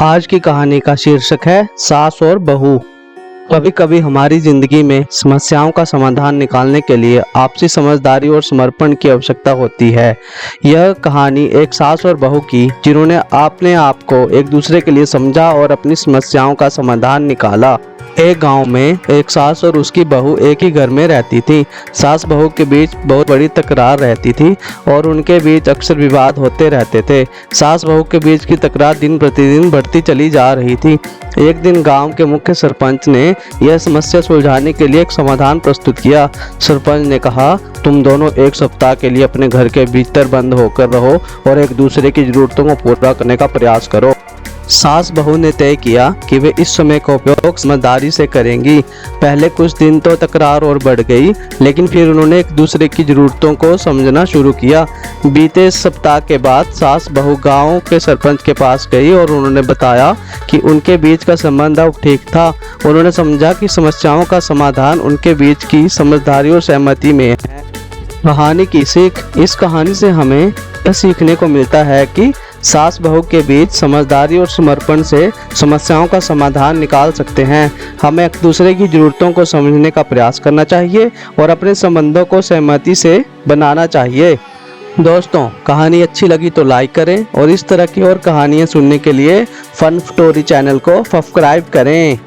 आज की कहानी का शीर्षक है सास और बहू। कभी कभी हमारी जिंदगी में समस्याओं का समाधान निकालने के लिए आपसी समझदारी और समर्पण की आवश्यकता होती है। यह कहानी एक सास और बहू की, जिन्होंने अपने आप को एक दूसरे के लिए समझा और अपनी समस्याओं का समाधान निकाला। एक गांव में एक सास और उसकी बहू एक ही घर में रहती थी। सास बहू के बीच बहुत बड़ी तकरार रहती थी और उनके बीच अक्सर विवाद होते रहते थे। सास बहू के बीच की तकरार दिन प्रतिदिन बढ़ती चली जा रही थी। एक दिन गांव के मुख्य सरपंच ने यह समस्या सुलझाने के लिए एक समाधान प्रस्तुत किया। सरपंच ने कहा, तुम दोनों एक सप्ताह के लिए अपने घर के भीतर बंद होकर रहो और एक दूसरे की जरूरतों को पूरा करने का प्रयास करो। सास बहू ने तय किया कि वे इस समय का उपयोग समझदारी से करेंगी। पहले कुछ दिन तो तकरार और बढ़ गई, लेकिन फिर उन्होंने एक दूसरे की ज़रूरतों को समझना शुरू किया। बीते सप्ताह के बाद सास बहू गांव के सरपंच के पास गई और उन्होंने बताया कि उनके बीच का संबंध अब ठीक था। उन्होंने समझा कि समस्याओं का समाधान उनके बीच की समझदारी और सहमति में है। कहानी की सीख। इस कहानी से हमें यह सीखने को मिलता है कि सास बहू के बीच समझदारी और समर्पण से समस्याओं का समाधान निकाल सकते हैं। हमें एक दूसरे की ज़रूरतों को समझने का प्रयास करना चाहिए और अपने संबंधों को सहमति से बनाना चाहिए। दोस्तों, कहानी अच्छी लगी तो लाइक करें और इस तरह की और कहानियाँ सुनने के लिए फन स्टोरी चैनल को सब्सक्राइब करें।